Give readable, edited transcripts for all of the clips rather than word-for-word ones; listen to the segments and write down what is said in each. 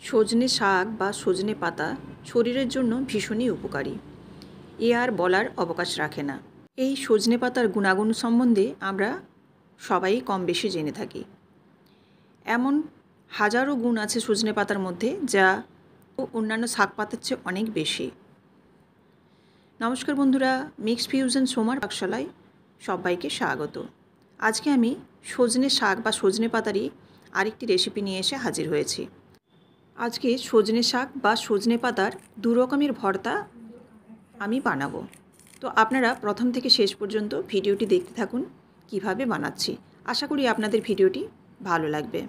সজনে শাক বা সজনে পাতা শরীরের জন্য ভীষণই উপকারী। এ আর বলার অবকাশ রাখে না। এই সজনে পাতার গুণাগুণ সম্বন্ধে আমরা সবাই কম বেশি জেনে থাকি। এমন হাজারো গুণ আছে সজনে পাতার মধ্যে, যা অন্যান্য শাক পাতার চেয়ে অনেক বেশি। নমস্কার বন্ধুরা, মিক্সড ফিউশন সোমার পাকশালায় সবাইকে স্বাগত। আজকে আমি সজনে শাক বা সজনে পাতারই আরেকটি রেসিপি নিয়ে এসে হাজির হয়েছি। আজকে সজনে শাক বা সজনে পাতার দু রকমের ভর্তা আমি বানাবো। তো আপনারা প্রথম থেকে শেষ পর্যন্ত ভিডিওটি দেখতে থাকুন কিভাবে বানাচ্ছি। আশা করি আপনাদের ভিডিওটি ভালো লাগবে।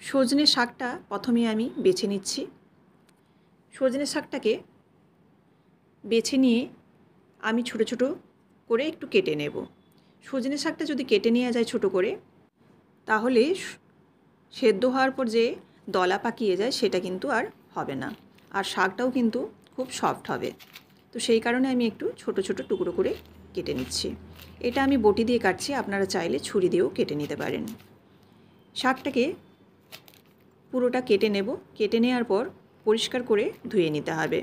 সজনে শাকটা প্রথমে আমি বেছে নিচ্ছি। সজনে শাকটাকে বেছে নিয়ে আমি ছোট ছোট করে একটু কেটে নেব। সজনে শাকটা যদি কেটে নেওয়া যায় ছোট করে, তাহলে সেদ্ধ হওয়ার পর যে দলা পাকিয়ে যায় সেটা কিন্তু আর হবে না, আর শাকটাও কিন্তু খুব সফট হবে। তো সেই কারণে আমি একটু ছোট ছোট টুকরো করে কেটে নিচ্ছি। এটা আমি বটি দিয়ে কাটছি, আপনারা চাইলে ছুরি দিয়েও কেটে নিতে পারেন। শাকটাকে পুরোটা কেটে নেব। কেটে নেওয়ার পর পরিষ্কার করে ধুয়ে নিতে হবে।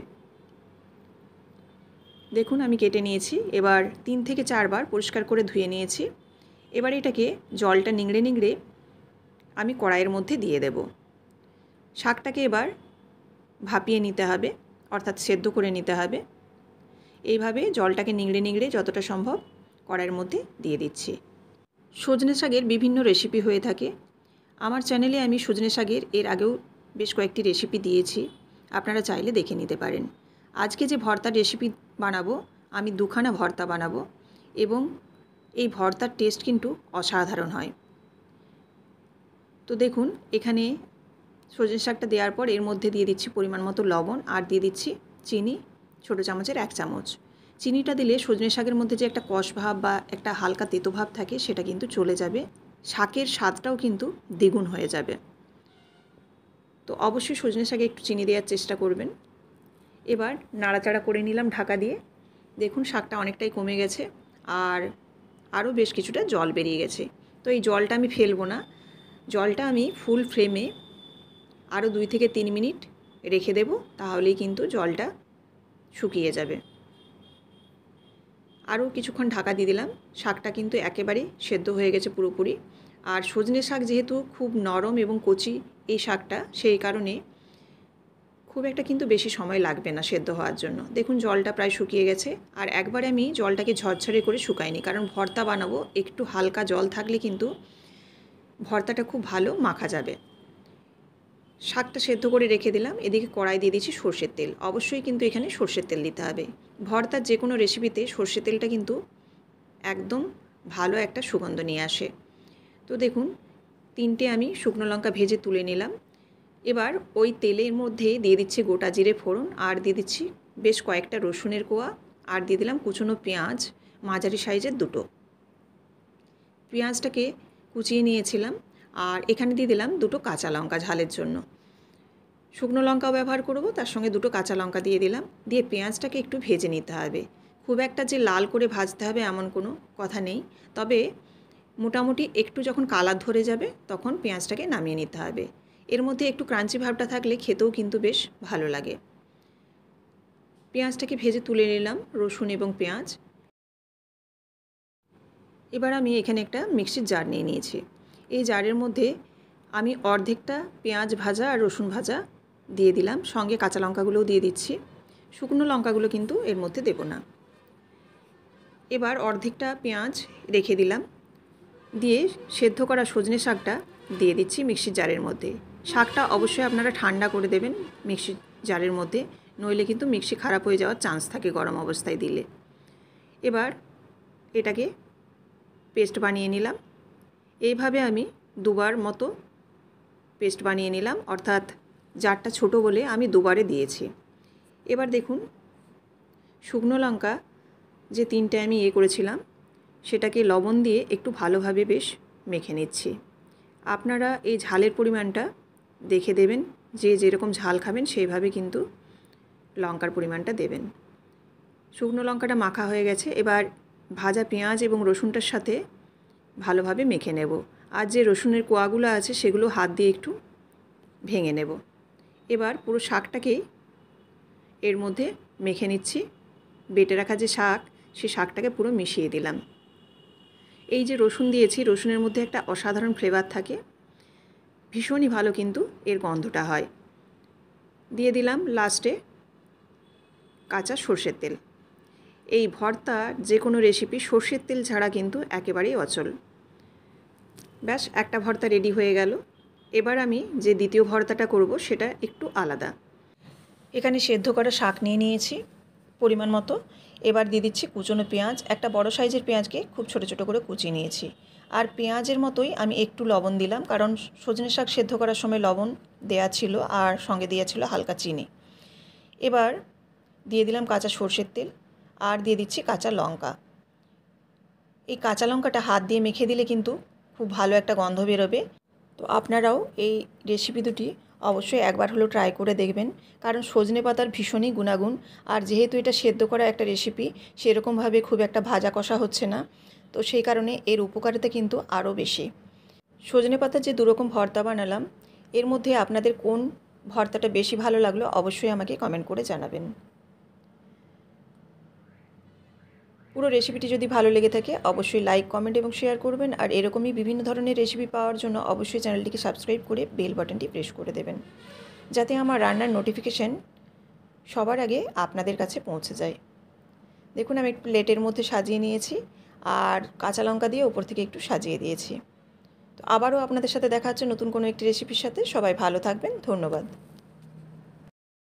দেখুন আমি কেটে নিয়েছি। এবার 3 থেকে 4 বার পরিষ্কার করে ধুয়ে নিয়েছি। এবার এটাকে জলটা নিংড়ে নিংড়ে আমি কড়াইয়ের মধ্যে দিয়ে দেব। শাকটাকে এবার ভাপিয়ে নিতে হবে, অর্থাৎ সেদ্ধ করে নিতে হবে। এইভাবে জলটাকে নিংড়ে নিংড়ে যতটা সম্ভব কড়াইয়ের মধ্যে দিয়ে দিচ্ছি। সজনে শাকের বিভিন্ন রেসিপি হয়ে থাকে। আমার চ্যানেলে আমি সজনে শাকের এর আগেও বেশ কয়েকটি রেসিপি দিয়েছি, আপনারা চাইলে দেখে নিতে পারেন। আজকে যে ভর্তার রেসিপি বানাবো, আমি 2খানা ভর্তা বানাবো এবং এই ভর্তার টেস্ট কিন্তু অসাধারণ হয়। তো দেখুন এখানে সজনে শাকটা দেওয়ার পর এর মধ্যে দিয়ে দিচ্ছি পরিমাণ মতো লবণ, আর দিয়ে দিচ্ছি চিনি, ছোটো চামচের 1 চামচ। চিনিটা দিলে সজনে শাকের মধ্যে যে একটা কষ ভাব বা একটা হালকা তেতো ভাব থাকে সেটা কিন্তু চলে যাবে, শাকের স্বাদটাও কিন্তু দ্বিগুণ হয়ে যাবে। তো অবশ্যই সজনে শাকে একটু চিনি দেওয়ার চেষ্টা করবেন। এবার নাড়াচাড়া করে নিলাম ঢাকা দিয়ে। দেখুন শাকটা অনেকটাই কমে গেছে, আর আরও বেশ কিছুটা জল বেরিয়ে গেছে। তো এই জলটা আমি ফেলবো না, জলটা আমি ফুল ফ্লেমে আরও 2 থেকে 3 মিনিট রেখে দেব, তাহলেই কিন্তু জলটা শুকিয়ে যাবে। আরও কিছুক্ষণ ঢাকা দিয়ে দিলাম। শাকটা কিন্তু একেবারে সেদ্ধ হয়ে গেছে পুরোপুরি। আর সজনে শাক যেহেতু খুব নরম এবং কচি এই শাকটা, সেই কারণে খুব একটা কিন্তু বেশি সময় লাগবে না সেদ্ধ হওয়ার জন্য। দেখুন জলটা প্রায় শুকিয়ে গেছে। আর একবারে আমি জলটাকে ঝরঝরে করে শুকাইনি, কারণ ভর্তা বানাবো, একটু হালকা জল থাকলে কিন্তু ভর্তাটা খুব ভালো মাখা যাবে। শাকটা সেদ্ধ করে রেখে দিলাম। এদিকে কড়াই দিয়ে দিচ্ছি সর্ষের তেল। অবশ্যই কিন্তু এখানে সর্ষের তেল দিতে হবে। ভর্তার যে কোনো রেসিপিতে সর্ষের তেলটা কিন্তু একদম ভালো একটা সুগন্ধ নিয়ে আসে। তো দেখুন 3টে আমি শুকনো লঙ্কা ভেজে তুলে নিলাম। এবার ওই তেলের মধ্যে দিয়ে দিচ্ছি গোটা জিরে ফোড়ন, আর দিয়ে দিচ্ছি বেশ কয়েকটা রসুনের কোয়া, আর দিয়ে দিলাম কুচনো পেঁয়াজ, মাঝারি সাইজের 2টো। পেঁয়াজটাকে কুচিয়ে নিয়েছিলাম, আর এখানে দিয়ে দিলাম 2টো কাঁচা লঙ্কা ঝালের জন্য। শুকনো লঙ্কাও ব্যবহার করব, তার সঙ্গে 2টো কাঁচা লঙ্কা দিয়ে দিলাম। দিয়ে পেঁয়াজটাকে একটু ভেজে নিতে হবে। খুব একটা যে লাল করে ভাজতে হবে এমন কোনো কথা নেই, তবে মোটামুটি একটু যখন কালার ধরে যাবে তখন পেঁয়াজটাকে নামিয়ে নিতে হবে। এর মধ্যে একটু ক্রাঞ্চি ভাবটা থাকলে খেতেও কিন্তু বেশ ভালো লাগে। পেঁয়াজটাকে ভেজে তুলে নিলাম, রসুন এবং পেঁয়াজ। এবার আমি এখানে একটা মিক্সির জার নিয়ে নিয়েছি। এই জারের মধ্যে আমি অর্ধেকটা পেঁয়াজ ভাজা আর রসুন ভাজা দিয়ে দিলাম, সঙ্গে কাঁচা লঙ্কাগুলোও দিয়ে দিচ্ছি। শুকনো লঙ্কাগুলো কিন্তু এর মধ্যে দেব না। এবার অর্ধেকটা পেঁয়াজ রেখে দিলাম, দিয়ে সেদ্ধ করা সজনে শাকটা দিয়ে দিচ্ছি মিক্সির জারের মধ্যে। শাকটা অবশ্যই আপনারা ঠান্ডা করে দেবেন মিক্সির জারের মধ্যে, নইলে কিন্তু মিক্সি খারাপ হয়ে যাওয়ার চান্স থাকে গরম অবস্থায় দিলে। এবার এটাকে পেস্ট বানিয়ে নিলাম। এইভাবে আমি 2বার মতো পেস্ট বানিয়ে নিলাম, অর্থাৎ জারটা ছোট বলে আমি 2বারে দিয়েছি। এবার দেখুন শুকনো লঙ্কা যে 3টে আমি করেছিলাম, সেটাকে লবণ দিয়ে একটু ভালোভাবে বেশ মেখে নিচ্ছি। আপনারা এই ঝালের পরিমাণটা দেখে দেবেন, যে যেরকম ঝাল খাবেন সেইভাবে কিন্তু লঙ্কার পরিমাণটা দেবেন। শুকনো লঙ্কাটা মাখা হয়ে গেছে। এবার ভাজা পেঁয়াজ এবং রসুনটার সাথে ভালোভাবে মেখে নেব। আর যে রসুনের কোয়াগুলো আছে সেগুলো হাত দিয়ে একটু ভেঙে নেব। এবার পুরো শাকটাকেই এর মধ্যে মেখে নিচ্ছি। বেটে রাখা যে শাক, সেই শাকটাকে পুরো মিশিয়ে দিলাম। এই যে রসুন দিয়েছি, রসুনের মধ্যে একটা অসাধারণ ফ্লেভার থাকে, ভীষণই ভালো কিন্তু এর গন্ধটা হয়। দিয়ে দিলাম লাস্টে কাঁচা সর্ষের তেল। এই ভর্তা যে কোনো রেসিপি সর্ষের তেল ছাড়া কিন্তু একেবারেই অচল। ব্যাস, একটা ভর্তা রেডি হয়ে গেল। এবার আমি যে দ্বিতীয় ভর্তাটা করব সেটা একটু আলাদা। এখানে সেদ্ধ করা শাক নিয়ে নিয়েছি পরিমাণ মতো। এবার দিয়ে দিচ্ছি কুচনো পেঁয়াজ। একটা বড় সাইজের পেঁয়াজকে খুব ছোট ছোট করে কুচিয়ে নিয়েছি। আর পেঁয়াজের মতোই আমি একটু লবণ দিলাম, কারণ সজনে শাক সেদ্ধ করার সময় লবণ দেয়া ছিল আর সঙ্গে দেওয়া ছিল হালকা চিনি। এবার দিয়ে দিলাম কাঁচা সর্ষের তেল আর দিয়ে দিচ্ছি কাঁচা লঙ্কা। এই কাঁচা লঙ্কাটা হাত দিয়ে মেখে দিলে কিন্তু খুব ভালো একটা গন্ধ বেরোবে। তো আপনারাও এই রেসিপি দুটি অবশ্যই একবার হলেও ট্রাই করে দেখবেন, কারণ সজনে পাতার ভীষণই গুণাগুণ। আর যেহেতু এটা সেদ্ধ করা একটা রেসিপি, সেরকমভাবে খুব একটা ভাজা কষা হচ্ছে না, তো সেই কারণে এর উপকারিতা কিন্তু আরও বেশি। সজনে পাতার যে দুরকম ভর্তা বানালাম, এর মধ্যে আপনাদের কোন ভর্তাটা বেশি ভালো লাগলো অবশ্যই আমাকে কমেন্ট করে জানাবেন। পুরো রেসিপিটি যদি ভালো লেগে থাকে অবশ্যই লাইক, কমেন্ট এবং শেয়ার করবেন। আর এরকমই বিভিন্ন ধরনের রেসিপি পাওয়ার জন্য অবশ্যই চ্যানেলটিকে সাবস্ক্রাইব করে বেল বাটনটি প্রেস করে দেবেন, যাতে আমার রান্নার নোটিফিকেশান সবার আগে আপনাদের কাছে পৌঁছে যায়। দেখুন, আমি একটু প্লেটের মধ্যে সাজিয়ে নিয়েছি আর কাঁচা লঙ্কা দিয়ে ওপর থেকে একটু সাজিয়ে দিয়েছি। তো আবারও আপনাদের সাথে দেখা হচ্ছে নতুন কোনো একটি রেসিপির সাথে। সবাই ভালো থাকবেন, ধন্যবাদ।